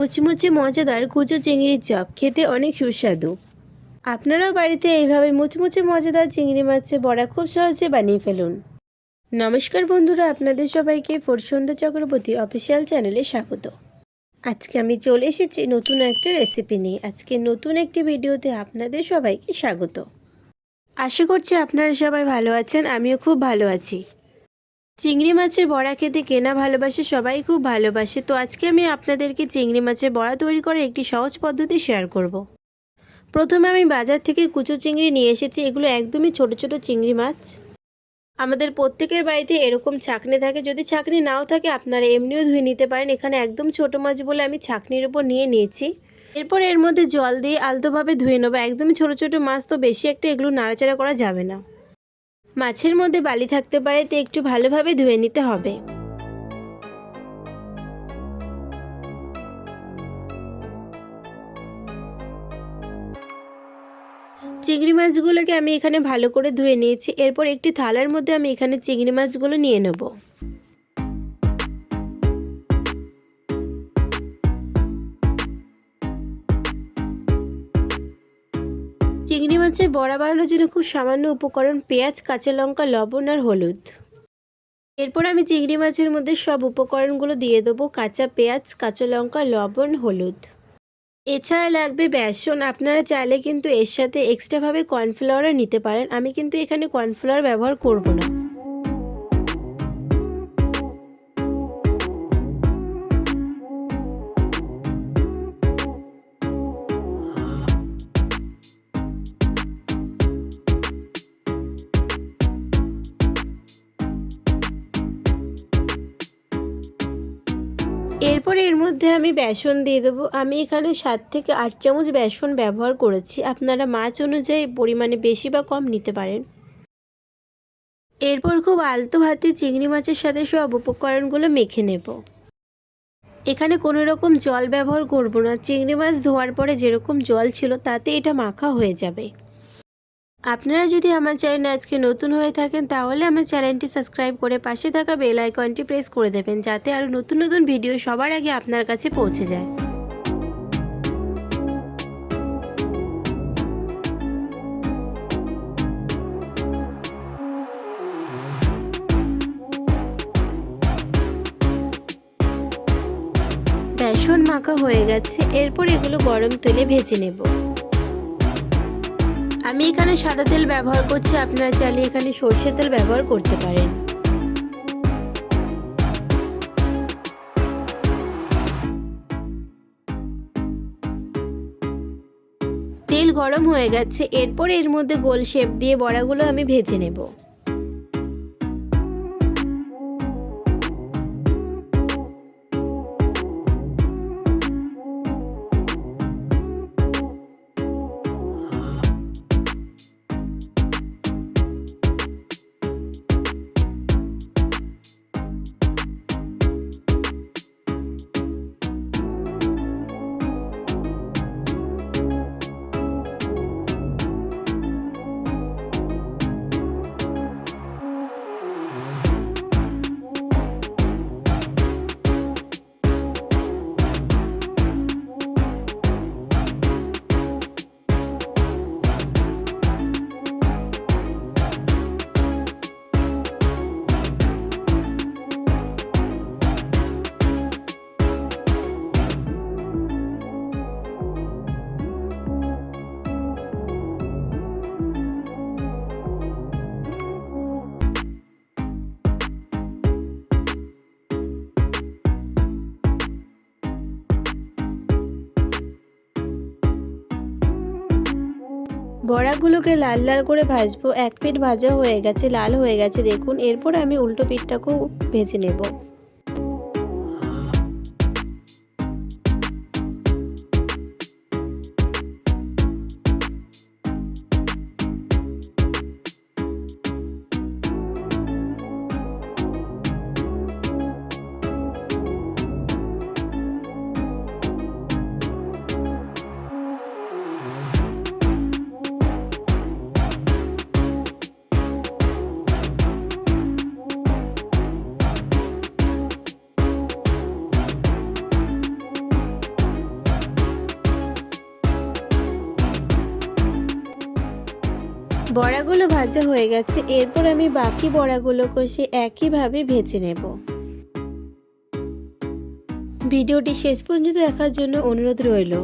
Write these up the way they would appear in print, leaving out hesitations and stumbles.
মুচমুচে মজাদার কুচো চিংড়ির চপ খেতে অনেক সুস্বাদু। আপনারাও বাড়িতে এইভাবে মুচমুচে মজাদার চিংড়ি মাছের বড়া খুব সহজে বানিয়ে ফেলুন। নমস্কার বন্ধুরা, আপনাদের সবাইকে ফুডসন্ধ্যা চক্রবর্তী অফিসিয়াল চ্যানেলে স্বাগত। আজকে আমি চলে এসেছি নতুন একটা রেসিপি নিয়ে। আজকে নতুন একটি ভিডিওতে আপনাদের সবাইকে স্বাগত। আশা করছি আপনারা সবাই ভালো আছেন, আমিও খুব ভালো আছি। চিংড়ি মাছের বড়া খেতে কেনা ভালোবাসে, সবাই খুব ভালোবাসে। তো আজকে আমি আপনাদেরকে চিংড়ি মাছের বড়া তৈরি করার একটি সহজ পদ্ধতি শেয়ার করব। প্রথমে আমি বাজার থেকে কুচো চিংড়ি নিয়ে এসেছি। এগুলো একদমই ছোট ছোট চিংড়ি মাছ। আমাদের প্রত্যেকের বাড়িতে এরকম ছাঁকনি থাকে। যদি ছাঁকনি নাও থাকে আপনারা এমনিও ধুয়ে নিতে পারেন। এখানে একদম ছোট মাছ বলে আমি ছাঁকনির উপর নিয়ে নিয়েছি। এরপর এর মধ্যে জল দিয়ে আলতোভাবে ধুয়ে নেবো। একদমই ছোট ছোট মাছ, তো বেশি একটা এগুলো নাড়াচাড়া করা যাবে না। মাছের মধ্যে বালি থাকতে পারে, তো একটু ভালোভাবে ধুয়ে নিতে হবে। চিংড়ি মাছগুলোকে আমি এখানে ভালো করে ধুয়ে নিয়েছি। এরপর একটি থালার মধ্যে আমি এখানে চিংড়ি মাছগুলো নিয়ে নেব। চিংড়ি মাছের বড়া বানানোর জন্য খুব সামান্য উপকরণ: পেঁয়াজ, কাঁচা লঙ্কা, লবণ আর হলুদ। এরপর আমি চিংড়ি মাছের মধ্যে সব উপকরণগুলো দিয়ে দেবো: কাঁচা পেঁয়াজ, কাঁচা লঙ্কা, লবণ, হলুদ। এছাড়া লাগবে বেসন। আপনারা চাইলে কিন্তু এর সাথে এক্সট্রাভাবে কর্নফ্লাওয়ারও নিতে পারেন। আমি কিন্তু এখানে কর্নফ্লাওয়ার ব্যবহার করব না। এরপর এর মধ্যে আমি বেসন দিয়ে দেবো। আমি এখানে 7 থেকে 8 চামচ বেসন ব্যবহার করেছি। আপনারা মাছ অনুযায়ী পরিমাণে বেশি বা কম নিতে পারেন। এরপর খুব আলতো হাতে চিংড়ি মাছের সাথে সব উপকরণগুলো মেখে নেব। এখানে কোনো রকম জল ব্যবহার করব না। চিংড়ি মাছ ধোয়ার পরে যেরকম জল ছিল তাতে এটা মাখা হয়ে যাবে। আপনারা যদি আমার চ্যানেলে আজকে নতুন হয়ে থাকেন তাহলে আমার চ্যানেলটি সাবস্ক্রাইব করে পাশে থাকা বেল আইকনটি প্রেস করে দেবেন, যাতে আরও নতুন নতুন ভিডিও সবার আগে আপনার কাছে পৌঁছে যায়। বেসন মাখা হয়ে গেছে। এরপর এগুলো গরম তেলে ভেজে নেব। আমি এখানে সাদা তেল ব্যবহার করছি। আপনারা চাইলে এখানে সরষের তেল ব্যবহার করতে পারেন। তেল গরম হয়ে গেছে। এরপর এর মধ্যে গোল শেপ দিয়ে বড়াগুলো আমি ভেজে নেব। বড়াগুলোকে লাল লাল করে ভাজবো। এক পিঠ ভাজা হয়ে গেছে, লাল হয়ে গেছে দেখুন। এরপর আমি উল্টো পিঠটাকেও ভেজে নেব। বড়াগুলো ভাজা হয়ে গেছে, এরপর আমি বাকি বড়াগুলো কষে একইভাবে ভেজে নেব। ভিডিওটি শেষ পর্যন্ত দেখার জন্য অনুরোধ রইল।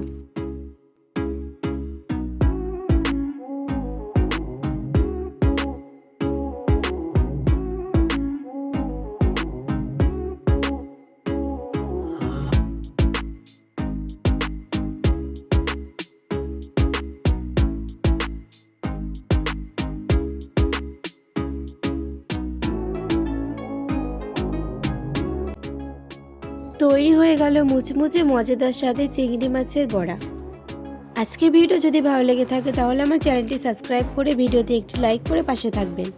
তৈরি হয়ে গেল মুচমুচে মজাদার স্বাদে চিংড়ি মাছের বড়া। আজকের ভিডিও যদি ভালো লেগে থাকে তাহলে আমার চ্যানেলটি সাবস্ক্রাইব করে ভিডিওতে একটি লাইক করে পাশে থাকবেন।